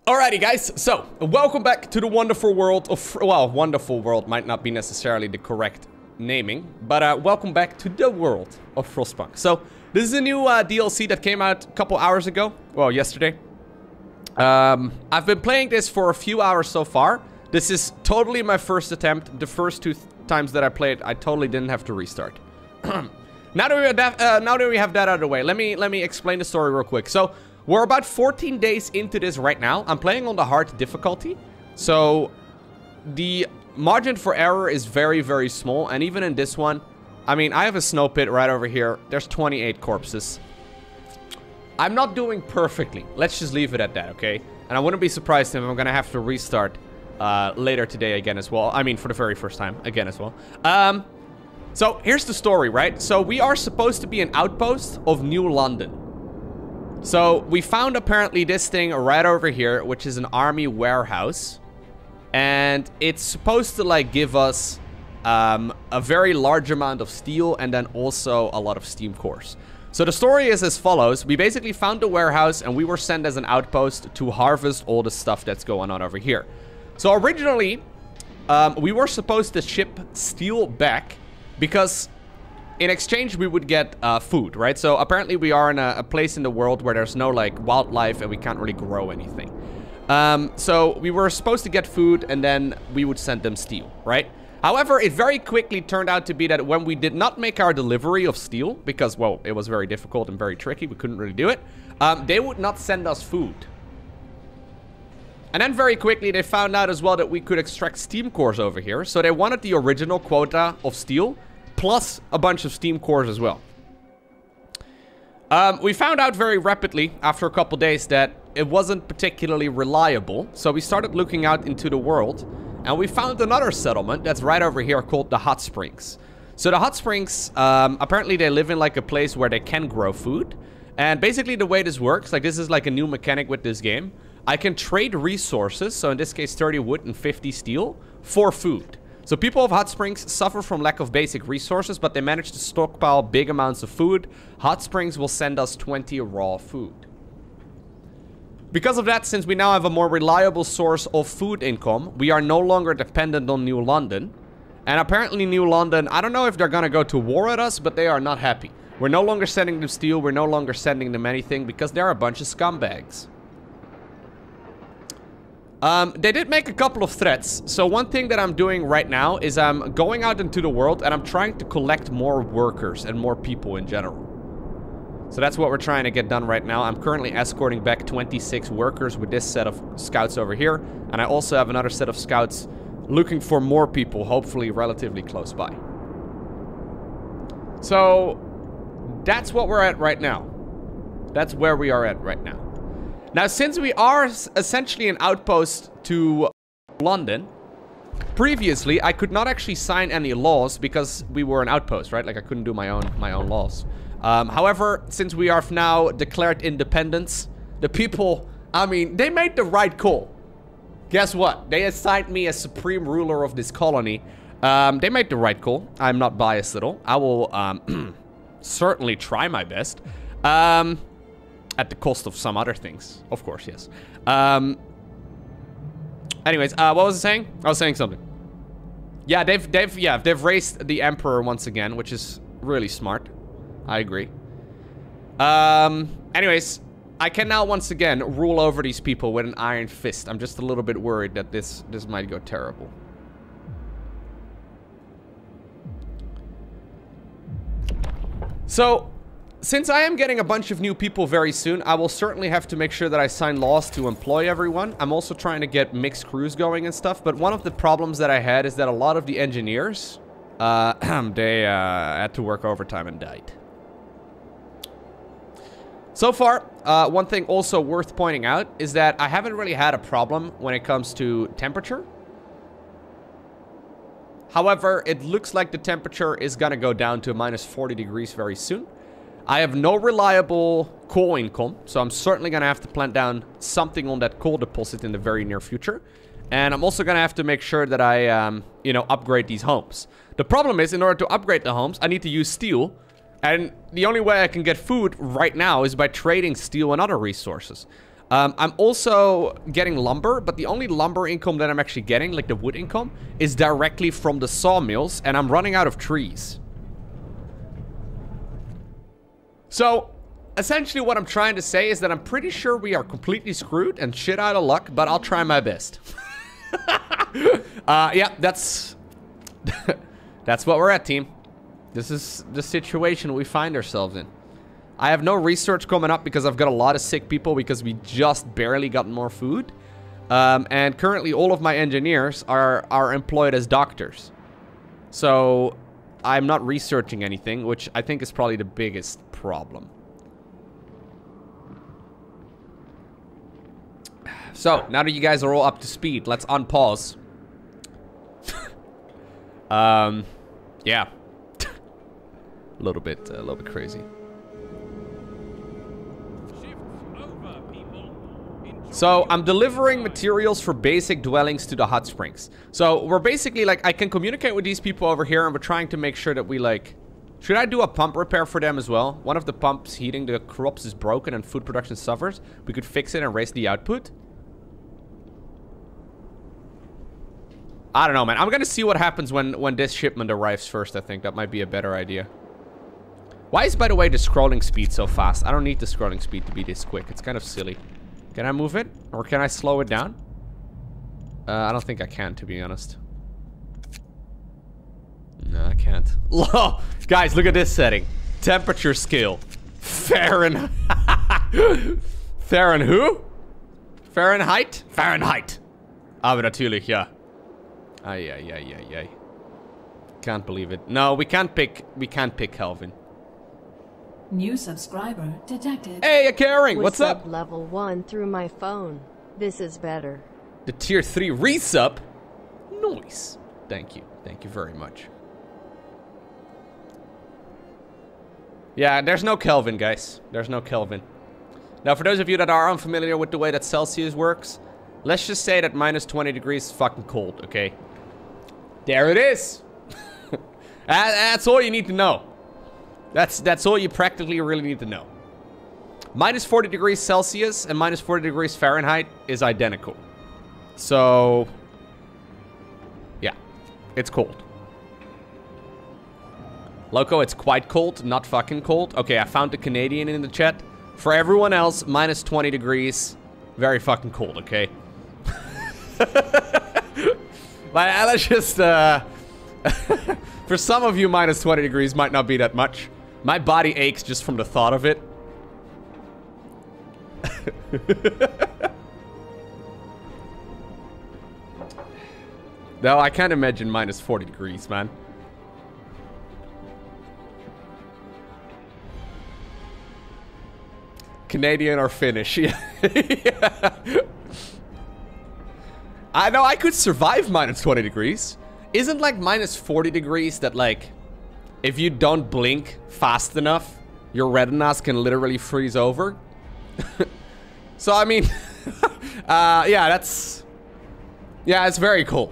Alrighty guys, so welcome back to the wonderful world of, well, wonderful world might not be necessarily the correct naming, but welcome back to the world of Frostpunk. So this is a new DLC that came out a couple hours ago, well, yesterday. I've been playing this for a few hours so far. This is totally my first attempt. The first two times that I played, I totally didn't have to restart. Now that we have that out of the way, let me explain the story real quick. So we're about 14 days into this right now. I'm playing on the hard difficulty, so the margin for error is very, very small. And even in this one, I mean, I have a snow pit right over here. There's 28 corpses. I'm not doing perfectly. Let's just leave it at that, okay? And I wouldn't be surprised if I'm gonna have to restart later today again as well. I mean, for the very first time again as well. So here's the story, right? So we are supposed to be an outpost of New London. So we found apparently this thing right over here, which is an army warehouse. And it's supposed to like give us a very large amount of steel and then also a lot of steam cores. So the story is as follows. We basically found the warehouse and we were sent as an outpost to harvest all the stuff that's going on over here. So originally, we were supposed to ship steel back because in exchange we would get food, right? So apparently we are in a place in the world where there's no like wildlife and we can't really grow anything. So we were supposed to get food and then we would send them steel, right? However, it very quickly turned out to be that when we did not make our delivery of steel, because, well, it was very difficult and very tricky, we couldn't really do it, they would not send us food. And then very quickly they found out as well that we could extract steam cores over here. So they wanted the original quota of steel, plus a bunch of steam cores as well. We found out very rapidly, after a couple days, that it wasn't particularly reliable. So we started looking out into the world. And we found another settlement that's right over here called the Hot Springs. So the Hot Springs, apparently they live in like a place where they can grow food. And basically the way this works, like this is like a new mechanic with this game. I can trade resources, so in this case 30 wood and 50 steel, for food. So people of Hot Springs suffer from lack of basic resources, but they manage to stockpile big amounts of food. Hot Springs will send us 20 raw food. Because of that, since we now have a more reliable source of food income, we are no longer dependent on New London. And apparently New London, I don't know if they're gonna go to war at us, but they are not happy. We're no longer sending them steel, we're no longer sending them anything, because they're a bunch of scumbags. They did make a couple of threats. So one thing that I'm doing right now is I'm going out into the world and I'm trying to collect more workers and more people in general. So that's what we're trying to get done right now. I'm currently escorting back 26 workers with this set of scouts over here. And I also have another set of scouts looking for more people, hopefully relatively close by. So that's what we're at right now. That's where we are at right now. Now, since we are essentially an outpost to London, previously I could not actually sign any laws because we were an outpost, right? Like I couldn't do my own laws. However, since we are now declared independence, the people, I mean, they made the right call. Guess what? They assigned me as supreme ruler of this colony. They made the right call. I'm not biased at all. I will certainly try my best. At the cost of some other things. Of course, yes. Anyways, what was I saying? I was saying something. Yeah, they've raised the Emperor once again, which is really smart. I agree. Anyways, I can now once again rule over these people with an iron fist. I'm just a little bit worried that this might go terrible. So, since I am getting a bunch of new people very soon, I will certainly have to make sure that I sign laws to employ everyone. I'm also trying to get mixed crews going and stuff, but one of the problems that I had is that a lot of the engineers, they had to work overtime and died. So far, one thing also worth pointing out is that I haven't really had a problem when it comes to temperature. However, it looks like the temperature is gonna go down to minus 40 degrees very soon. I have no reliable coal income, so I'm certainly gonna have to plant down something on that coal deposit in the very near future. And I'm also gonna have to make sure that I, you know, upgrade these homes. The problem is, in order to upgrade the homes, I need to use steel. And the only way I can get food right now is by trading steel and other resources. I'm also getting lumber, but the only lumber income that I'm actually getting, like the wood income, is directly from the sawmills, and I'm running out of trees. So, essentially what I'm trying to say is that I'm pretty sure we are completely screwed and shit out of luck, but I'll try my best. Yeah, that's... that's what we're at, team. This is the situation we find ourselves in. I have no research coming up because I've got a lot of sick people because we just barely got more food. And currently all of my engineers are employed as doctors. So I'm not researching anything, which I think is probably the biggest problem. So, now that you guys are all up to speed, let's unpause. Yeah. a little bit crazy. So, I'm delivering materials for basic dwellings to the hot springs. So, we're basically, like, I can communicate with these people over here, and we're trying to make sure that we, like... Should I do a pump repair for them as well? One of the pumps heating the crops is broken and food production suffers. We could fix it and raise the output. I don't know, man. I'm gonna see what happens when this shipment arrives first, I think. That might be a better idea. Why is, by the way, the scrolling speed so fast? I don't need the scrolling speed to be this quick. It's kind of silly. Can I move it? Or can I slow it down? I don't think I can, to be honest. No, I can't. Whoa! Guys, look at this setting. Temperature scale. Fahrenheit. Fahrenheit? Fahrenheit? Fahrenheit. Aber natürlich, ja. Ay. Can't believe it. No, we can't pick Kelvin. New subscriber detected. Hey, Caring, what's up? Level 1 through my phone. This is better. The tier 3 resub? Nice. Thank you. Thank you very much. Yeah, there's no Kelvin, guys. There's no Kelvin. Now, for those of you that are unfamiliar with the way that Celsius works, let's just say that minus 20 degrees is fucking cold, okay? There it is. That's all you need to know. That's all you practically really need to know. Minus 40 degrees Celsius and minus 40 degrees Fahrenheit is identical. So, yeah, it's cold. Lowko, it's quite cold, not fucking cold. Okay, I found the Canadian in the chat. For everyone else, minus 20 degrees, very fucking cold, okay? Let's just, for some of you, minus 20 degrees might not be that much. My body aches just from the thought of it. No, I can't imagine minus 40 degrees, man. Canadian or Finnish, yeah. Yeah. I know I could survive minus 20 degrees. Isn't like minus 40 degrees that, like, if you don't blink fast enough, your retinas can literally freeze over? So, I mean, yeah, that's... Yeah, it's very cold.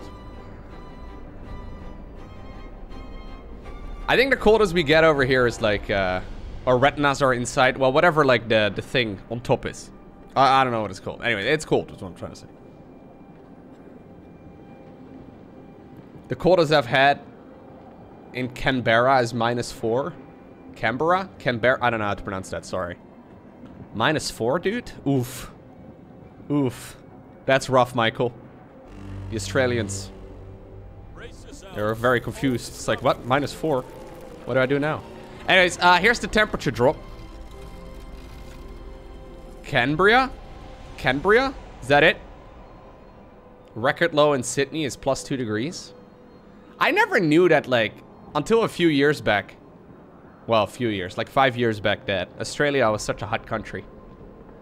I think the coldest we get over here is like, our retinas are inside, well, whatever, like, the thing on top is. I don't know what it's called. Anyway, it's cold, is what I'm trying to say. The coldest I've had in Canberra is -4. Canberra? Canberra? I don't know how to pronounce that, sorry. -4, dude? Oof. Oof. That's rough, Michael. The Australians. They were very confused. It's like, what? -4? What do I do now? Anyways, here's the temperature drop. Canberra? Canberra? Is that it? Record low in Sydney is +2 degrees. I never knew that, like, until a few years back. Well, a few years, like 5 years back, that Australia was such a hot country.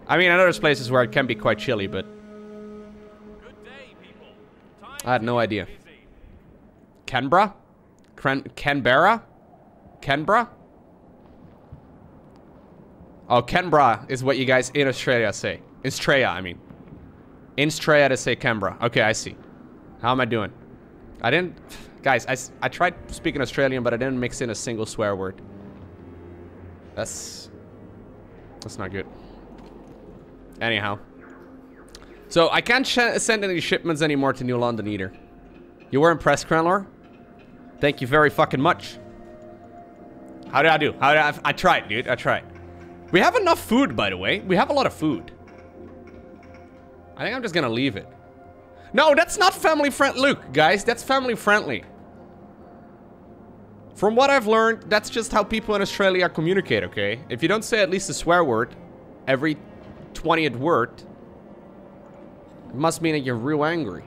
I mean, I know there's places where it can be quite chilly, but I had no idea. Canberra? Canberra? Canberra? Oh, Canberra is what you guys in Australia say. In Australia, I mean. In Australia, they say Canberra. Okay, I see. How am I doing? I didn't... Guys, I tried speaking Australian, but I didn't mix in a single swear word. That's not good. Anyhow. So I can't send any shipments anymore to New London either. You were impressed, Cranlor? Thank you very fucking much. How did I do? I tried, dude. I tried. We have enough food, by the way. We have a lot of food. I think I'm just gonna leave it. No, that's not family friendly. Look, guys, that's family friendly. From what I've learned, that's just how people in Australia communicate, okay? If you don't say at least a swear word every 20th word, it must mean that you're real angry.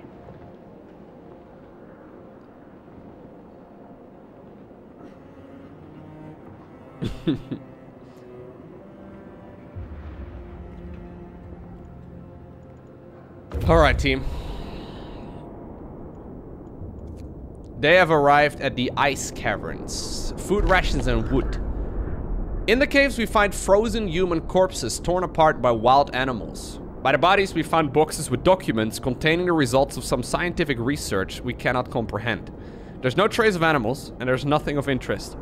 Alright, team. They have arrived at the ice caverns. Food rations and wood. In the caves we find frozen human corpses torn apart by wild animals. By the bodies we find boxes with documents containing the results of some scientific research we cannot comprehend. There's no trace of animals and there's nothing of interest.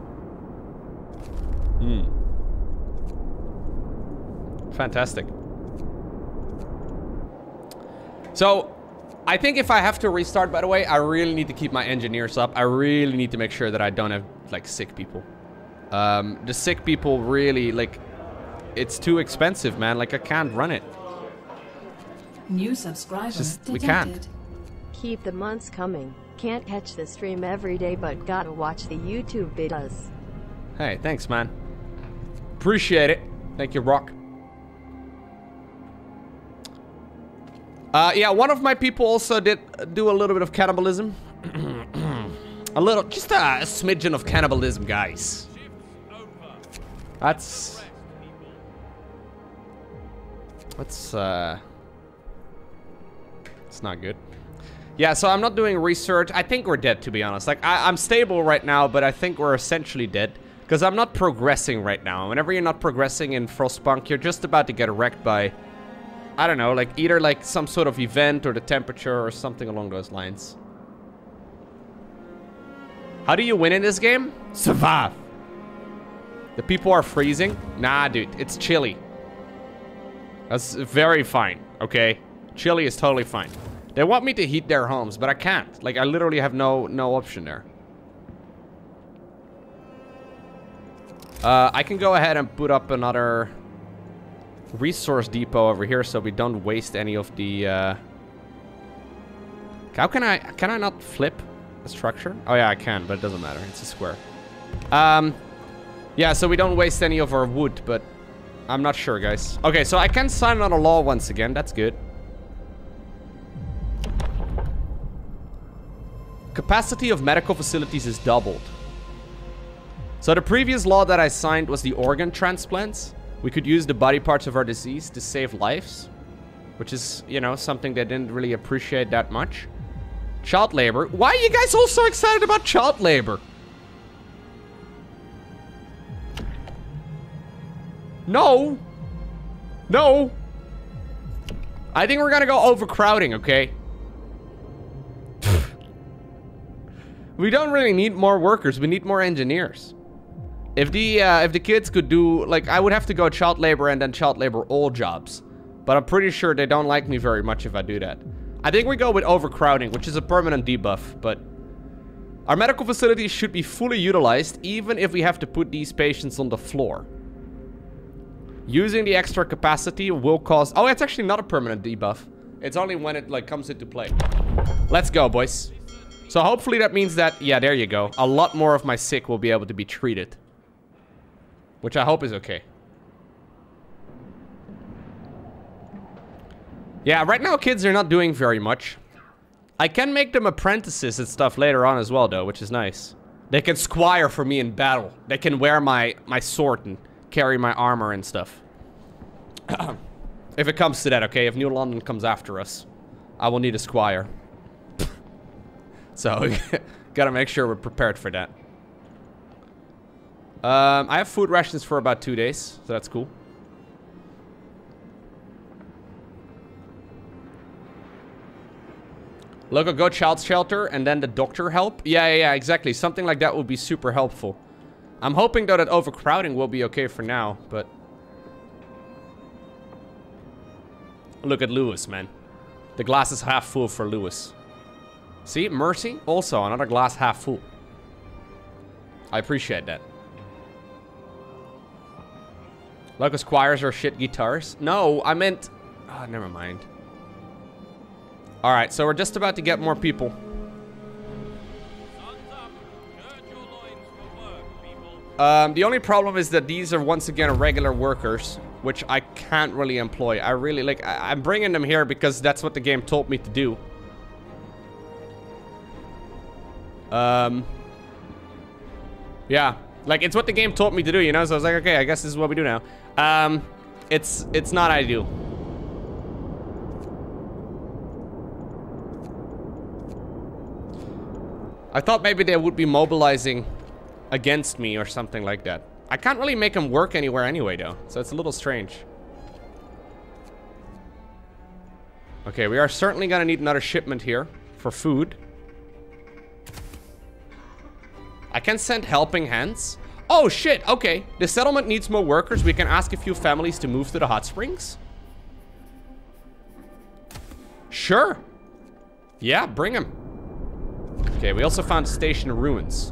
Fantastic. So, I think if I have to restart, by the way, I really need to keep my engineers up. I really need to make sure that I don't have, like, sick people. The sick people really, like, it's too expensive, man. Like, I can't run it. New subscriber Just, detected. we can't. Keep the months coming. Can't catch the stream every day, but gotta watch the YouTube videos. Hey, thanks, man. Appreciate it. Thank you, Rock. Yeah, one of my people also did do a little bit of cannibalism. A little, just a smidgen of cannibalism, guys. That's it's not good. Yeah, so I'm not doing research. I think we're dead, to be honest. Like, I'm stable right now, but I think we're essentially dead. Because I'm not progressing right now. Whenever you're not progressing in Frostpunk, you're just about to get wrecked by, I don't know, like either like some sort of event or the temperature or something along those lines. How do you win in this game? Survive. The people are freezing? Nah, dude, it's chilly. That's very fine, okay? Chilly is totally fine. They want me to heat their homes, but I can't. Like, I literally have no option there. I can go ahead and put up another resource depot over here so we don't waste any of the how can I not flip a structure? Oh yeah, I can, but it doesn't matter. It's a square. Yeah, so we don't waste any of our wood, but I'm not sure, guys. Okay, so I can sign on a law once again. That's good. Capacity of medical facilities is doubled. So the previous law that I signed was the organ transplants. We could use the body parts of our deceased to save lives, which is, you know, something they didn't really appreciate that much. Child labor. Why are you guys all so excited about child labor? No. No. I think we're gonna go overcrowding, okay? We don't really need more workers. We need more engineers. If the kids could do, like, I would have to go child labor and then child labor all jobs. But I'm pretty sure they don't like me very much if I do that. I think we go with overcrowding, which is a permanent debuff, but our medical facilities should be fully utilized, even if we have to put these patients on the floor. Using the extra capacity will cause... Oh, it's actually not a permanent debuff. It's only when it, like, comes into play. Let's go, boys. So hopefully that means that... Yeah, there you go. A lot more of my sick will be able to be treated. Which I hope is okay. Yeah, right now kids are not doing very much. I can make them apprentices and stuff later on as well, though, which is nice. They can squire for me in battle. They can wear my sword and carry my armor and stuff. If it comes to that, okay? If New London comes after us, I will need a squire. So, gotta make sure we're prepared for that. I have food rations for about 2 days, so that's cool. Lowko, go child shelter and then the doctor help. Yeah, exactly. Something like that would be super helpful. I'm hoping, though, that overcrowding will be okay for now, but... Look at Lewis, man. The glass is half full for Lewis. See, mercy. Also, another glass half full. I appreciate that. Local choirs are shit guitars. No, I meant... Oh, never mind. Alright, so we're just about to get more people. The only problem is that these are once again regular workers, which I can't really employ. I really, like, I'm bringing them here because that's what the game told me to do. Yeah, like, it's what the game told me to do, you know? So I was like, okay, I guess this is what we do now. It's not ideal. I thought maybe they would be mobilizing against me or something like that. I can't really make them work anywhere anyway, though. So it's a little strange. Okay, we are certainly gonna need another shipment here for food. I can send helping hands. Oh, shit. Okay. The settlement needs more workers. We can ask a few families to move to the hot springs. Sure. Yeah, bring them. Okay, we also found station ruins.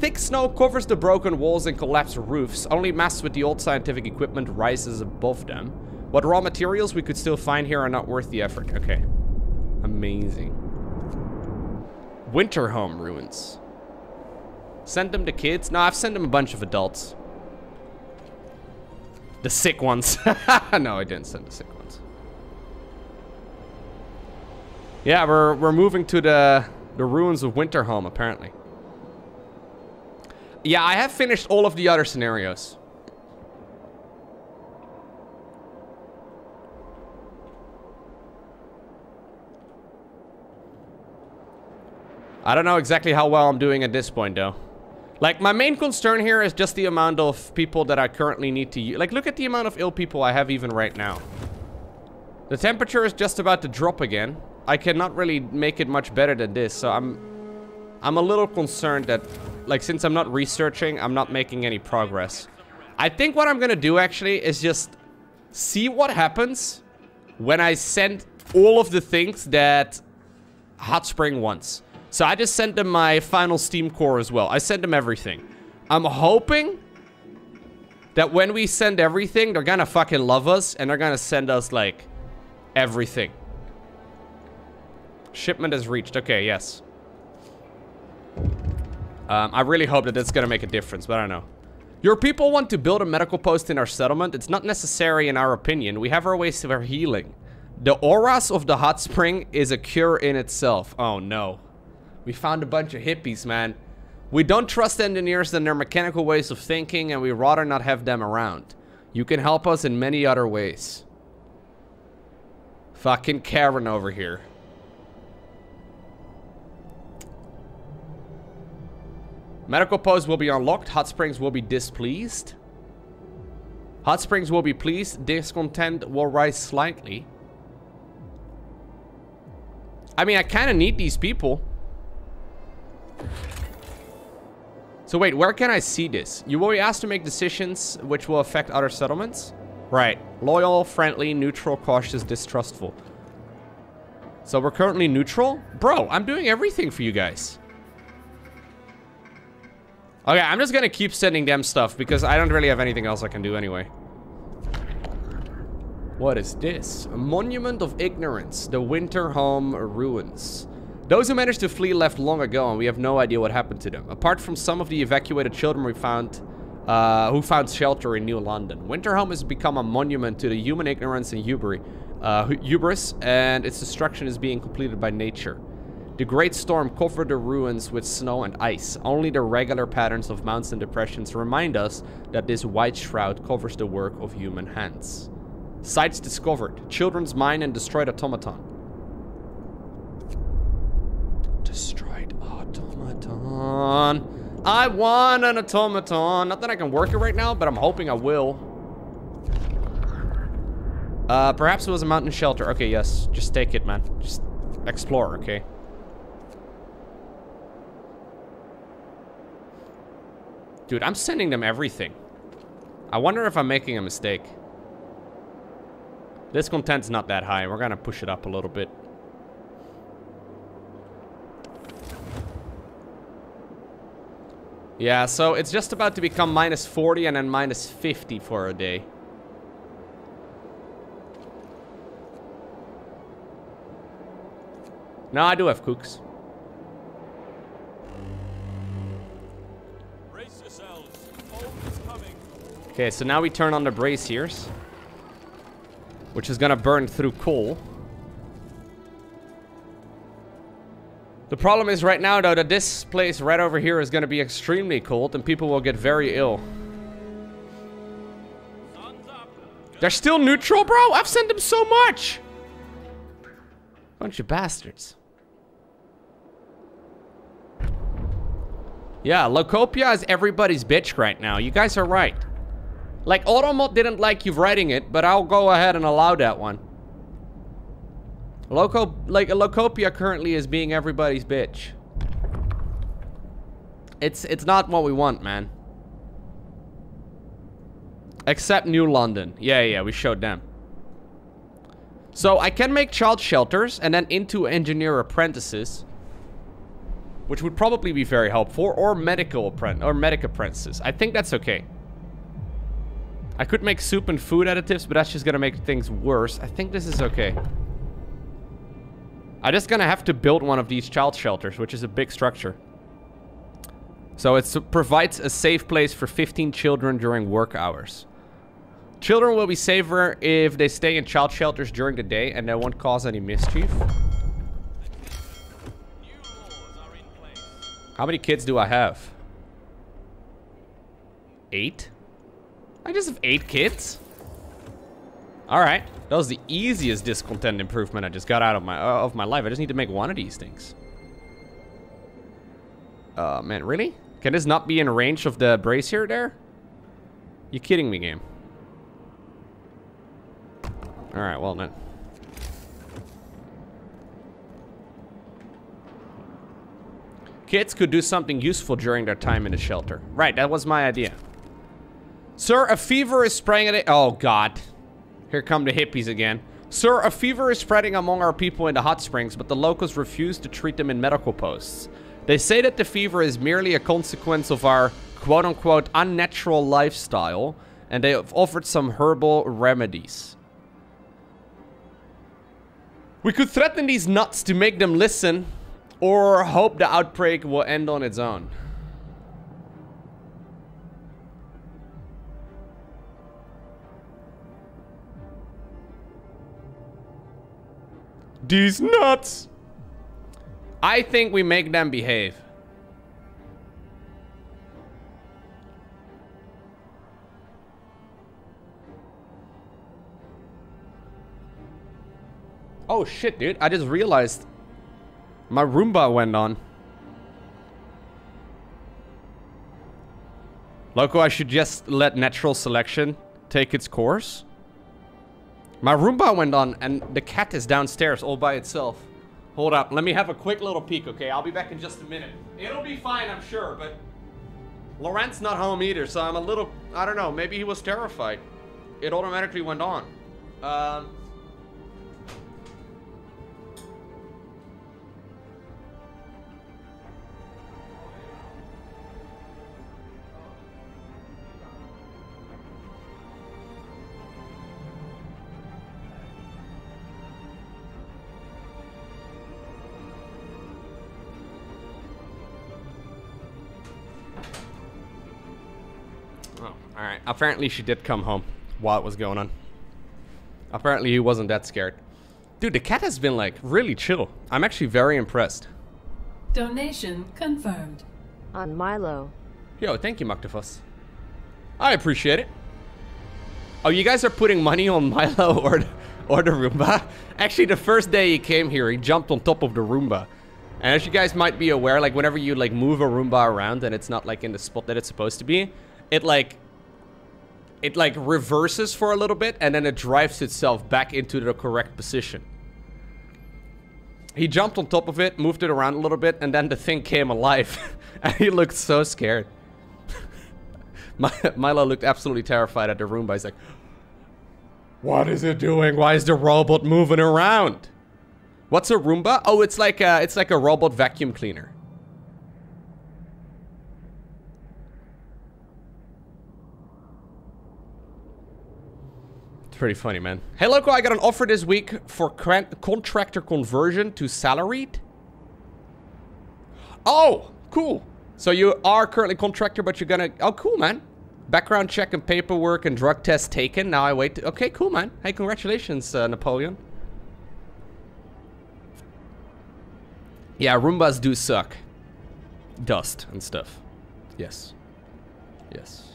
Thick snow covers the broken walls and collapsed roofs. Only masks with the old scientific equipment rises above them. What raw materials we could still find here are not worth the effort. Okay. Amazing. Winter home ruins. Send them to kids? No, I've sent them a bunch of adults. The sick ones. No, I didn't send the sick ones. Yeah, we're moving to the ruins of Winterhome, apparently. Yeah, I have finished all of the other scenarios. I don't know exactly how well I'm doing at this point, though. Like, my main concern here is just the amount of people that I currently need to use. Like, look at the amount of ill people I have even right now. The temperature is just about to drop again. I cannot really make it much better than this, so I'm a little concerned that, like, since I'm not researching, I'm not making any progress. I think what I'm gonna do, actually, is just see what happens when I send all of the things that Hot Spring wants. So I just sent them my final Steam core as well. I sent them everything. I'm hoping that when we send everything, they're gonna fucking love us and they're gonna send us, like, everything. Shipment is reached. Okay, yes. I really hope that it's gonna make a difference, but I don't know. Your people want to build a medical post in our settlement. It's not necessary in our opinion. We have our ways for healing. The auras of the hot spring is a cure in itself. Oh no. We found a bunch of hippies, man. We don't trust engineers and their mechanical ways of thinking, and we rather not have them around. You can help us in many other ways. Fucking Karen over here. Medical post will be unlocked. Hot Springs will be displeased. Hot Springs will be pleased. Discontent will rise slightly. I mean, I kind of need these people. So wait, where can I see this? You will be asked to make decisions which will affect other settlements? Right. Loyal, friendly, neutral, cautious, distrustful. So we're currently neutral? Bro, I'm doing everything for you guys. Okay, I'm just gonna keep sending them stuff because I don't really have anything else I can do anyway. What is this? A monument of ignorance. The Winterhome ruins. Those who managed to flee left long ago, and we have no idea what happened to them. Apart from some of the evacuated children we found, who found shelter in New London. Winterhome has become a monument to the human ignorance and hubris, and its destruction is being completed by nature. The great storm covered the ruins with snow and ice. Only the regular patterns of mountains and depressions remind us that this white shroud covers the work of human hands. Sites discovered. Children's mine and destroyed automaton. Destroyed automaton. I want an automaton. Not that I can work it right now, but I'm hoping I will. Perhaps it was a mountain shelter. Okay, yes. Just take it, man. Just explore, okay? Dude, I'm sending them everything. I wonder if I'm making a mistake. Discontent's not that high. We're gonna push it up a little bit. Yeah, so it's just about to become minus 40 and then minus 50 for a day. No, I do have cooks. Brace yourselves. Foam is coming. Okay, so now we turn on the braziers, which is gonna burn through coal. The problem is right now, though, that this place right over here is gonna be extremely cold and people will get very ill. They're still neutral, bro? I've sent them so much! Bunch of bastards. Yeah, Lowko is everybody's bitch right now. You guys are right. Like, Automod didn't like you writing it, but I'll go ahead and allow that one. Lowko currently is being everybody's bitch. It's not what we want, man. Except New London. Yeah, we showed them. So I can make child shelters and then into engineer apprentices, which would probably be very helpful, or medic apprentices. I think that's okay. I could make soup and food additives, but that's just gonna make things worse. I think this is okay. I'm just gonna have to build one of these child shelters, which is a big structure. So it provides a safe place for 15 children during work hours. Children will be safer if they stay in child shelters during the day and they won't cause any mischief. How many kids do I have? 8? I just have 8 kids? Alright. That was the easiest discontent improvement I just got out of my life. I just need to make one of these things. Man, really? Can this not be in range of the brazier there? You kidding me, game? Alright, well then. Kids could do something useful during their time in the shelter. Right, that was my idea. Sir, a fever is spreading at it. Oh, God. Here come the hippies again. Sir, a fever is spreading among our people in the hot springs, but the locals refuse to treat them in medical posts. They say that the fever is merely a consequence of our quote-unquote unnatural lifestyle, and they have offered some herbal remedies. We could threaten these nuts to make them listen, or hope the outbreak will end on its own. These nuts! I think we make them behave. Oh shit, dude. I just realized my Roomba went on. Lowko, I should just let natural selection take its course. My Roomba went on and the cat is downstairs all by itself. Hold up, let me have a quick little peek, okay? I'll be back in just a minute. It'll be fine, I'm sure, but Laurent's not home either, so I'm a little, I don't know, maybe he was terrified. It automatically went on. Alright, apparently she did come home while it was going on. Apparently he wasn't that scared. Dude, the cat has been like really chill. I'm actually very impressed. Donation confirmed. On Milo. Yo, thank you, Muktafus. I appreciate it. Oh, you guys are putting money on Milo or the Roomba? Actually, the first day he came here, he jumped on top of the Roomba. And as you guys might be aware, like whenever you like move a Roomba around and it's not like in the spot that it's supposed to be, it like reverses for a little bit and then it drives itself back into the correct position. He jumped on top of it, moved it around a little bit, and then the thing came alive. And he looked so scared. Milo looked absolutely terrified at the Roomba. He's like, What is it doing? Why is the robot moving around? What's a Roomba? Oh, it's like a robot vacuum cleaner. It's pretty funny, man. Hey, Lowko, I got an offer this week for contractor conversion to salaried. Oh, cool. So you are currently contractor, but you're gonna... Oh, cool, man. Background check and paperwork and drug test taken. Now I wait. Okay, cool, man. Hey, congratulations, Napoleon. Yeah, Roombas do suck. Dust and stuff. Yes. Yes.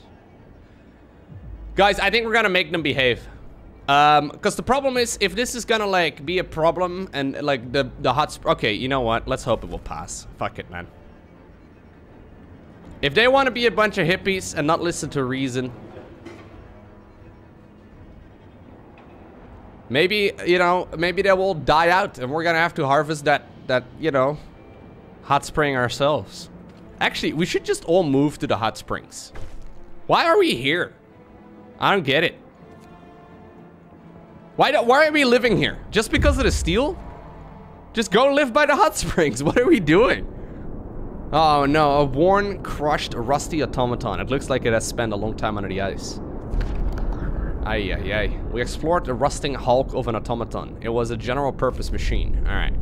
Guys, I think we're gonna make them behave. Because the problem is, if this is gonna, like, be a problem and, like, the hot... Okay, you know what? Let's hope it will pass. Fuck it, man. If they want to be a bunch of hippies and not listen to reason... Maybe, you know, maybe they will die out and we're gonna have to harvest that, you know, hot spring ourselves. Actually, we should just all move to the hot springs. Why are we here? I don't get it. Why are we living here? Just because of the steel? Just go live by the hot springs. What are we doing? Oh no, a worn, crushed, rusty automaton. It looks like it has spent a long time under the ice. Ay, ay, ay. We explored the rusting hulk of an automaton. It was a general purpose machine. Alright.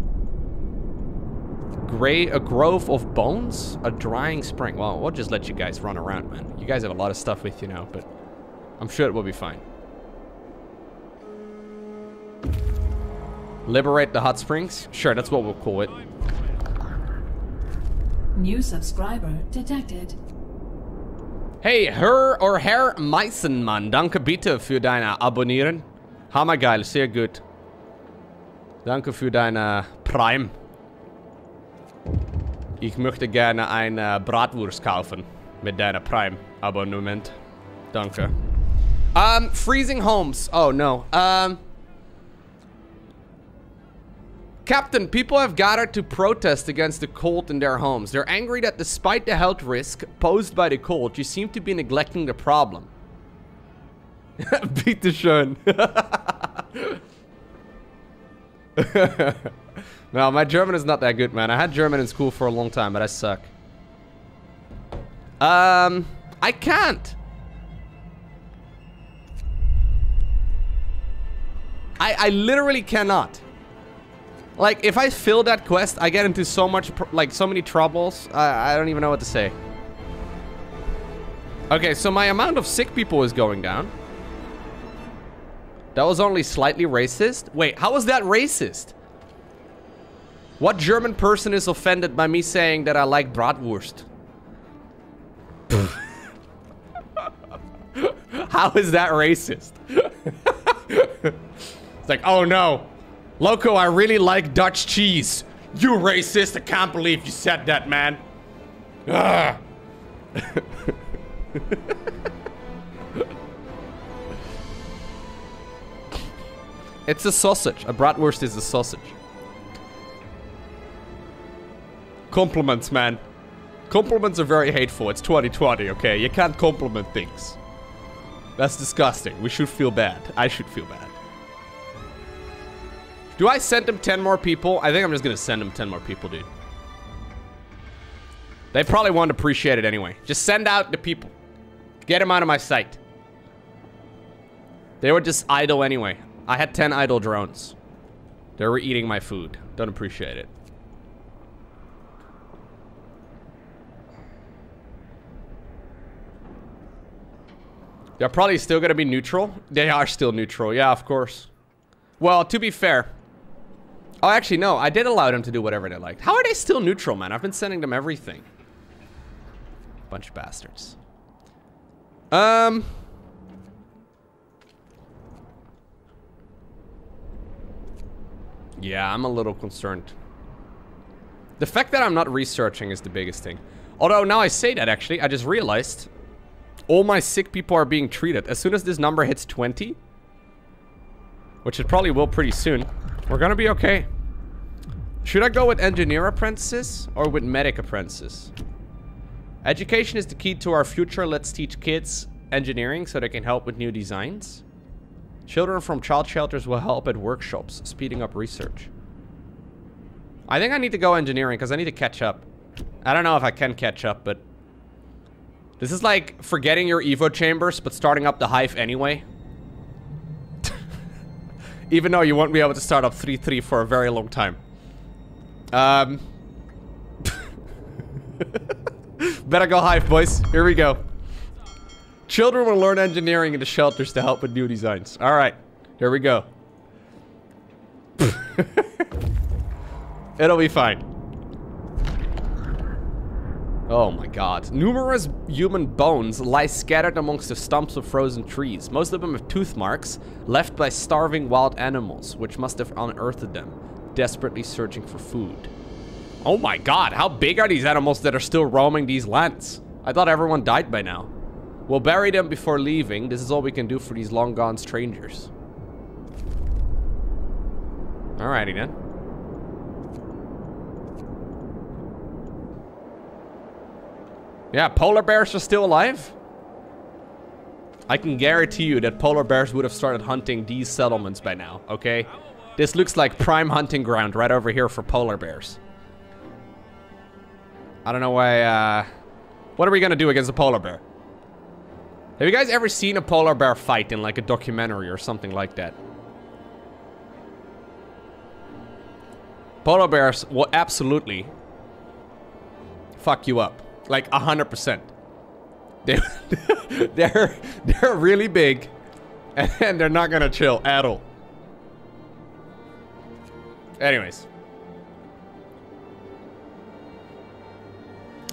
A grove of bones? A drying spring. Well, we'll just let you guys run around, man. You guys have a lot of stuff with you now, but I'm sure it will be fine. Liberate the hot springs? Sure, that's what we'll call it. New subscriber detected. Hey, Herr Meisenmann, danke bitte für deine Abonnieren. Hammergeil, sehr gut. Danke für deine Prime. Ich möchte gerne eine Bratwurst kaufen mit deiner Prime-Abonnement. Danke. Freezing homes. Oh, no. Captain, people have gathered to protest against the cold in their homes. They're angry that despite the health risk posed by the cold, you seem to be neglecting the problem. Bitte schön. No, my German is not that good, man. I had German in school for a long time, but I suck. I can't. I literally cannot. Like, if I fill that quest, I get into so much, so many troubles. I don't even know what to say. Okay, so my amount of sick people is going down. That was only slightly racist. Wait, how was that racist? What German person is offended by me saying that I like bratwurst? How is that racist? It's like, oh no. Lowko, I really like Dutch cheese. You racist. I can't believe you said that, man. Ugh. It's a sausage. A bratwurst is a sausage. Compliments, man. Compliments are very hateful. It's 2020, okay? You can't compliment things. That's disgusting. We should feel bad. I should feel bad. Do I send him 10 more people? I think I'm just gonna send him 10 more people, dude. They probably won't appreciate it anyway. Just send out the people. Get them out of my sight. They were just idle anyway. I had 10 idle drones. They were eating my food. Don't appreciate it. They're probably still gonna be neutral. They are still neutral. Yeah, of course. Well, to be fair. Oh, actually, no. I did allow them to do whatever they liked. How are they still neutral, man? I've been sending them everything. Bunch of bastards. Yeah, I'm a little concerned. The fact that I'm not researching is the biggest thing. Although, now I say that, actually, I just realized all my sick people are being treated. As soon as this number hits 20, which it probably will pretty soon, we're gonna be okay. Should I go with engineer apprentices or with medic apprentices? Education is the key to our future. Let's teach kids engineering so they can help with new designs. Children from child shelters will help at workshops, speeding up research. I think I need to go engineering because I need to catch up. I don't know if I can catch up, but... This is like forgetting your Evo chambers, but starting up the hive anyway. Even though you won't be able to start up 3-3 for a very long time. Better go hive, boys. Here we go. Children will learn engineering in the shelters to help with new designs. Alright, here we go. It'll be fine. Oh my god. Numerous human bones lie scattered amongst the stumps of frozen trees. Most of them have tooth marks left by starving wild animals, which must have unearthed them, desperately searching for food. Oh my god, how big are these animals that are still roaming these lands? I thought everyone died by now. We'll bury them before leaving. This is all we can do for these long gone strangers. Alrighty then. Yeah, polar bears are still alive? I can guarantee you that polar bears would have started hunting these settlements by now, okay? This looks like prime hunting ground right over here for polar bears. I don't know why, what are we gonna do against a polar bear? Have you guys ever seen a polar bear fight in like a documentary or something like that? Polar bears will absolutely fuck you up. Like 100%. They're really big and they're not gonna chill at all. Anyways.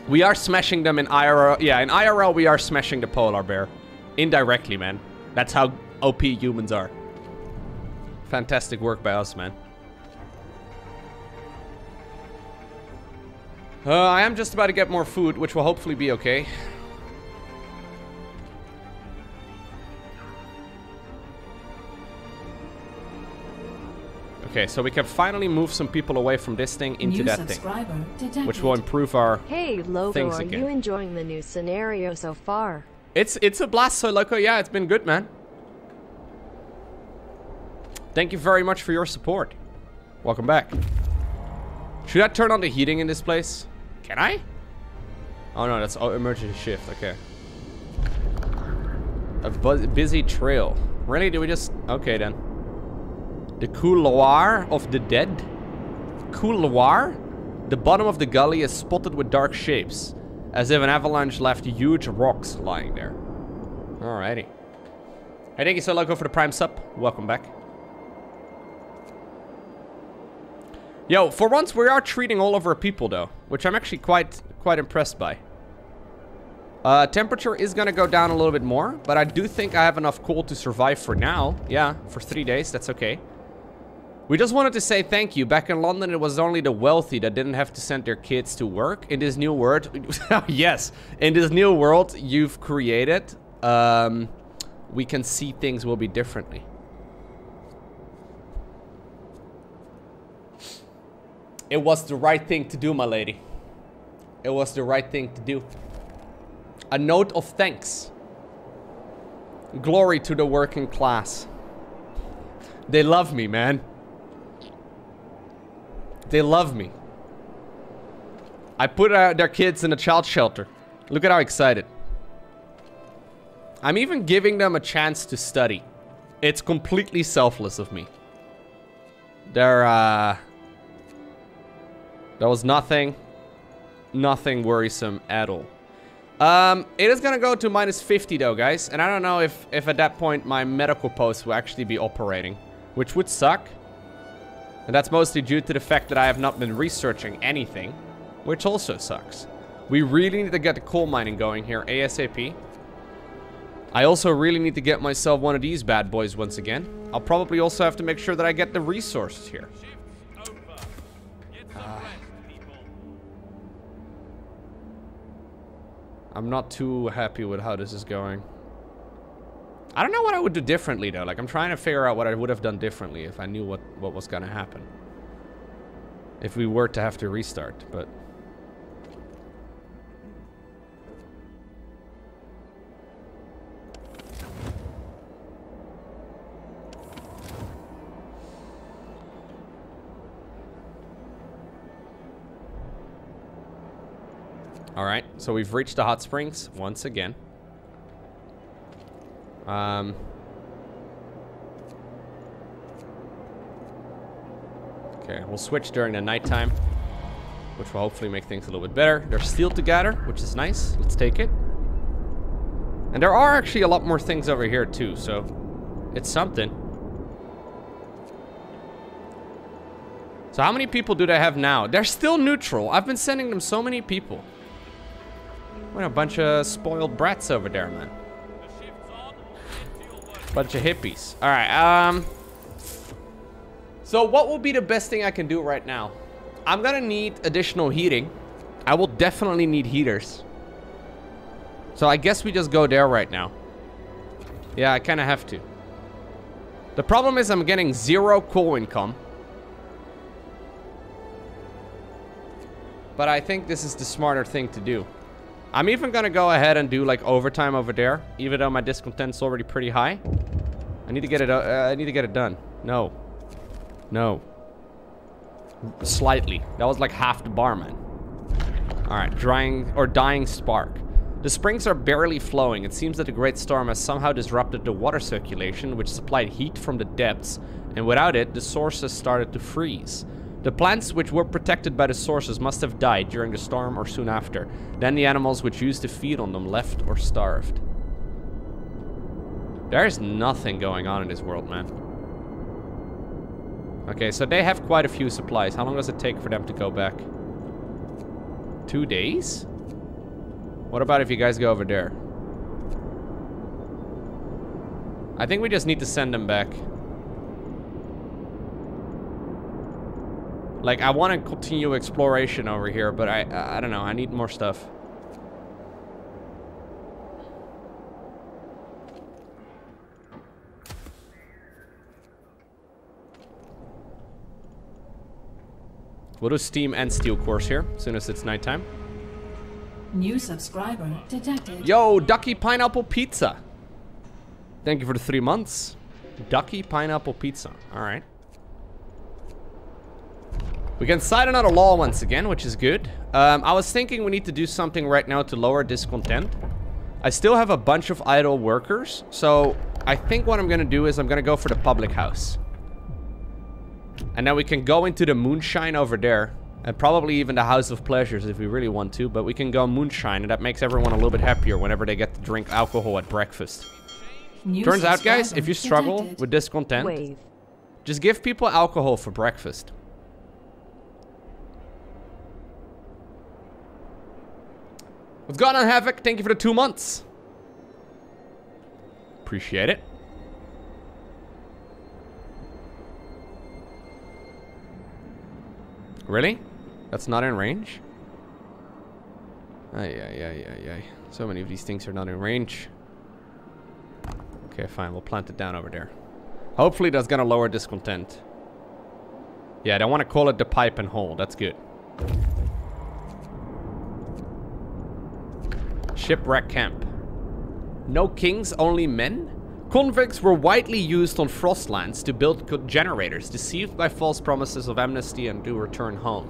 We are smashing them in IRL. Yeah, in IRL we are smashing the polar bear. Indirectly, man. That's how OP humans are. Fantastic work by us, man. I am just about to get more food, which will hopefully be okay. Okay, so we can finally move some people away from this thing into that thing, which will improve our Hey, Lowko, things are again. you enjoying the new scenario so far? It's a blast, so Lowko. Yeah, it's been good, man. Thank you very much for your support. Welcome back. Should I turn on the heating in this place? Can I? Oh no, that's emergency shift. Okay. A busy trail. Really? Do we just... Okay then. The couloir of the dead? Couloir? The bottom of the gully is spotted with dark shapes, as if an avalanche left huge rocks lying there. Alrighty. Hey, thank you so Lowko for the prime sub. Welcome back. Yo, for once we are treating all of our people though, which I'm actually quite impressed by. Temperature is gonna go down a little bit more, but I do think I have enough coal to survive for now. Yeah, for 3 days, that's okay. We just wanted to say thank you. Back in London, it was only the wealthy that didn't have to send their kids to work. In this new world, yes, in this new world you've created, we can see things will be differently. It was the right thing to do, my lady. It was the right thing to do. A note of thanks. Glory to the working class. They love me, man. They love me. I put their kids in a child shelter. Look at how excited. I'm even giving them a chance to study. It's completely selfless of me. There was nothing worrisome at all. It is gonna go to -50 though, guys. And I don't know if at that point my medical post will actually be operating, which would suck. And that's mostly due to the fact that I have not been researching anything, which also sucks. We really need to get the coal mining going here ASAP. I also really need to get myself one of these bad boys once again. I'll probably also have to make sure that I get the resources here. I'm not too happy with how this is going. I don't know what I would do differently though. Like, I'm trying to figure out what I would have done differently if I knew what was gonna happen. If we were to have to restart, but... Alright, so we've reached the hot springs once again. Okay, we'll switch during the nighttime, which will hopefully make things a little bit better. There's steel to gather, which is nice. Let's take it. And there are actually a lot more things over here too, so it's something. So how many people do they have now? They're still neutral. I've been sending them so many people. What a bunch of spoiled brats over there, man. Bunch of hippies. Alright, so what will be the best thing I can do right now? I'm gonna need additional heating. I will definitely need heaters. So I guess we just go there right now. Yeah, I kind of have to. The problem is I'm getting 0 coal income. But I think this is the smarter thing to do. I'm even gonna go ahead and do like overtime over there, even though my discontent's already pretty high. I need to get it done. No. No. Slightly. That was like half the bar, man. Alright, dying spark. The springs are barely flowing. It seems that the great storm has somehow disrupted the water circulation, which supplied heat from the depths, and without it, the sources started to freeze. The plants which were protected by the sources must have died during the storm or soon after. Then the animals which used to feed on them left or starved. There's nothing going on in this world, man. Okay, so they have quite a few supplies. How long does it take for them to go back? 2 days? What about if you guys go over there? I think we just need to send them back. Like, I want to continue exploration over here, but I don't know. I need more stuff. We'll do steam and steel cores here, as soon as it's nighttime. New subscriber detected. Yo, Ducky Pineapple Pizza. Thank you for the 3 months. Ducky Pineapple Pizza. Alright. We can sign another law once again, which is good. I was thinking we need to do something right now to lower discontent. I still have a bunch of idle workers, so I think what I'm gonna do is I'm gonna go for the public house. And then we can go into the moonshine over there. And probably even the House of Pleasures if we really want to. But we can go moonshine, and that makes everyone a little bit happier whenever they get to drink alcohol at breakfast. Turns out, guys, if you struggle with discontent, just give people alcohol for breakfast. What's going on, Havoc? Thank you for the 2 months. Appreciate it. Really? That's not in range? Ay. So many of these things are not in range. Okay, fine. We'll plant it down over there. Hopefully that's gonna lower discontent. Yeah, I don't want to call it the pipe and hole. That's good. Shipwreck camp. No kings, only men? Convicts were widely used on Frostlands to build generators, deceived by false promises of amnesty and to return home.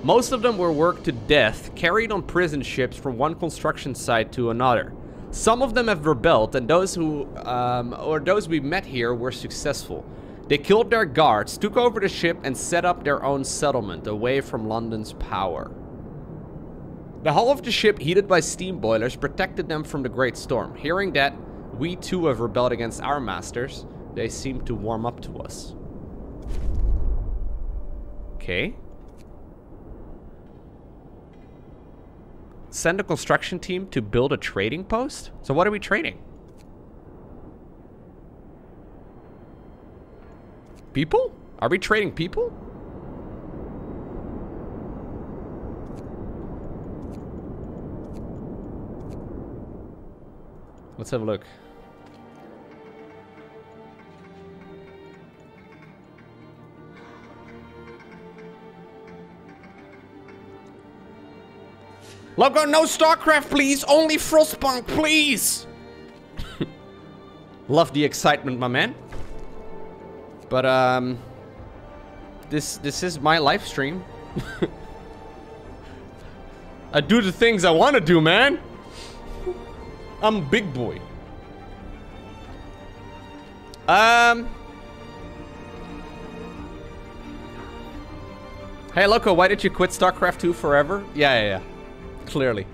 Most of them were worked to death, carried on prison ships from one construction site to another. Some of them have rebelled, and those we met here were successful. They killed their guards, took over the ship, and set up their own settlement away from London's power. The hull of the ship, heated by steam boilers, protected them from the great storm. Hearing that we too have rebelled against our masters, they seem to warm up to us. Okay. Send a construction team to build a trading post? So what are we trading? People? Are we trading people? Let's have a look. Lowko, no StarCraft, please. Only Frostpunk, please. Love the excitement, my man. But this is my live stream. I do the things I want to do, man. I'm a big boy. Hey, Lowko, why did you quit StarCraft 2 forever? Yeah. Clearly.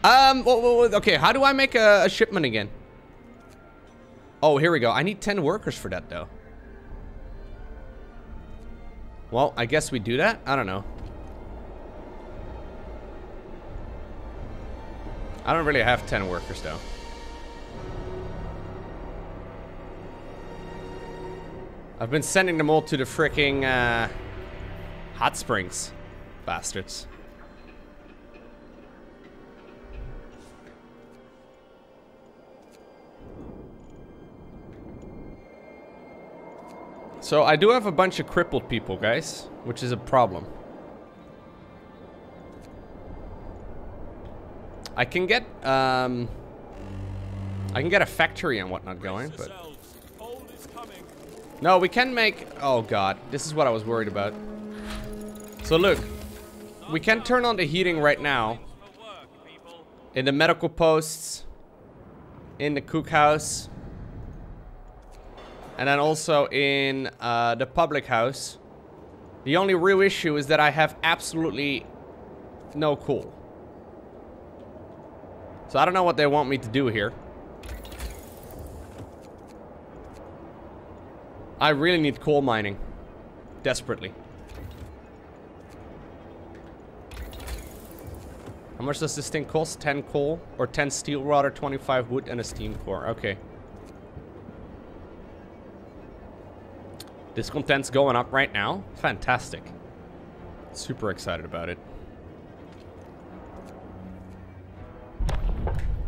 Okay, how do I make a shipment again? Oh, here we go. I need 10 workers for that, though. Well, I guess we do that? I don't know. I don't really have 10 workers, though. I've been sending them all to the fricking, hot springs. Bastards. So I do have a bunch of crippled people, guys, which is a problem. I can get a factory and whatnot going, but no, we can make. Oh god, this is what I was worried about. So look, we can turn on the heating right now in the medical posts, in the cookhouse, and then also in the public house. The only real issue is that I have absolutely no coal. So I don't know what they want me to do here. I really need coal mining. Desperately. How much does this thing cost? 10 coal or 10 steel rod or 25 wood and a steam core. Okay. Discontent's going up right now. Fantastic. Super excited about it.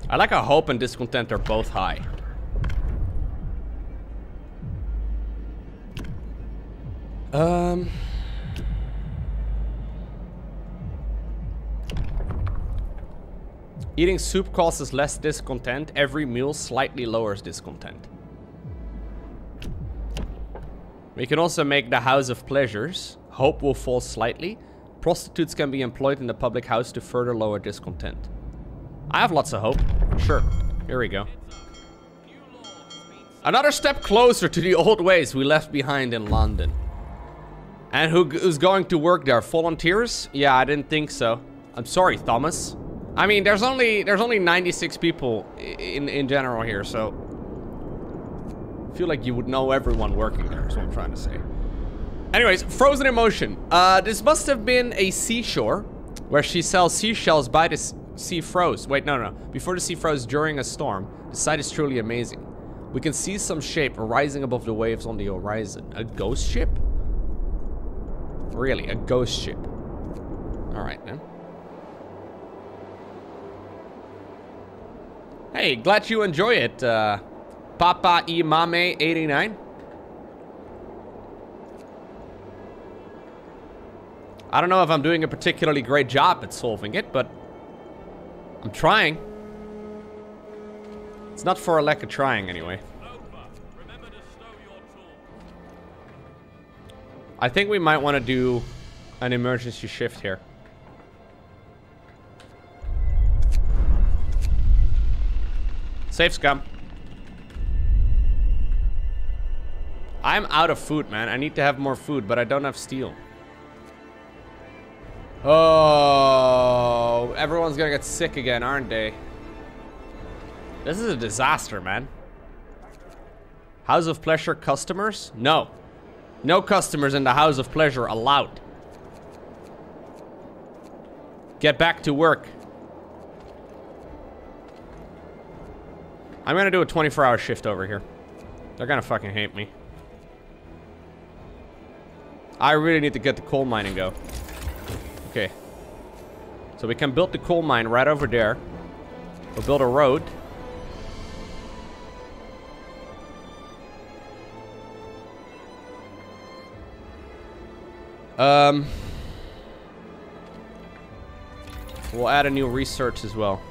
I like how hope and discontent are both high. Eating soup causes less discontent. Every meal slightly lowers discontent. We can also make the House of Pleasures. Hope will fall slightly. Prostitutes can be employed in the public house to further lower discontent. I have lots of hope. Sure. Here we go. Another step closer to the old ways we left behind in London. And who's going to work there? Volunteers? Yeah, I didn't think so. I'm sorry, Thomas. I mean, there's only 96 people in general here, so I feel like you would know everyone working there, is what I'm trying to say. Anyways, Frozen in Motion. This must have been a seashore where she sells seashells by the sea froze. Wait, no. Before the sea froze during a storm. The sight is truly amazing. We can see some shape rising above the waves on the horizon. A ghost ship? Really, a ghost ship. Alright, then. Hey, glad you enjoy it, Papa Imame 89. I don't know if I'm doing a particularly great job at solving it, but I'm trying. It's not for a lack of trying, anyway. I think we might want to do an emergency shift here. Safe, scum. I'm out of food, man. I need to have more food, but I don't have steel. Oh, everyone's gonna get sick again, aren't they? This is a disaster, man. House of Pleasure customers? No. No customers in the House of Pleasure allowed. Get back to work. I'm gonna do a 24-hour shift over here. They're gonna fucking hate me. I really need to get the coal mining go. Okay. So we can build the coal mine right over there. We'll build a road. We'll add a new research as well.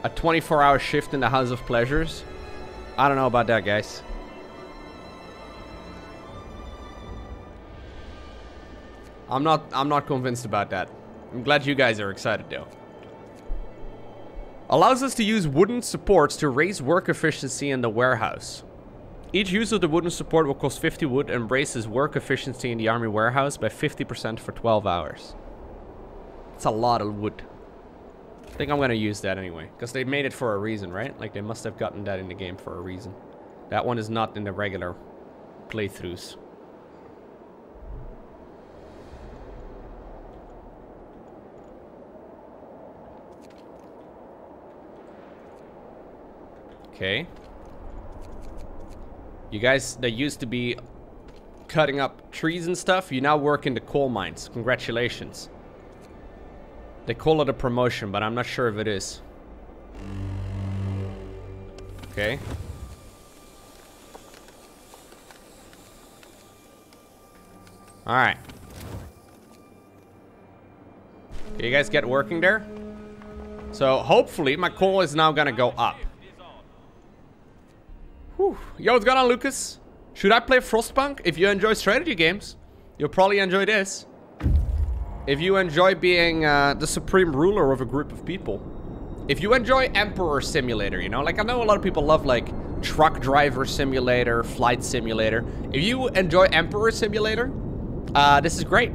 A 24-hour shift in the House of Pleasures. I don't know about that, guys. I'm not convinced about that. I'm glad you guys are excited though. Allows us to use wooden supports to raise work efficiency in the warehouse. Each use of the wooden support will cost 50 wood and raises work efficiency in the army warehouse by 50% for 12 hours. It's a lot of wood. I think I'm gonna use that anyway, because they made it for a reason, right? Like, they must have gotten that in the game for a reason. That one is not in the regular playthroughs. Okay. You guys that used to be cutting up trees and stuff, you now work in the coal mines. Congratulations. They call it a promotion, but I'm not sure if it is. Okay. Alright. Okay, you guys get working there? So, hopefully, my coal is now gonna go up. Whew. Yo, what's going on, Lucas? Should I play Frostpunk? If you enjoy strategy games, you'll probably enjoy this. If you enjoy being the supreme ruler of a group of people. If you enjoy Emperor Simulator, you know? Like, I know a lot of people love, like, Truck Driver Simulator, Flight Simulator. If you enjoy Emperor Simulator, this is great.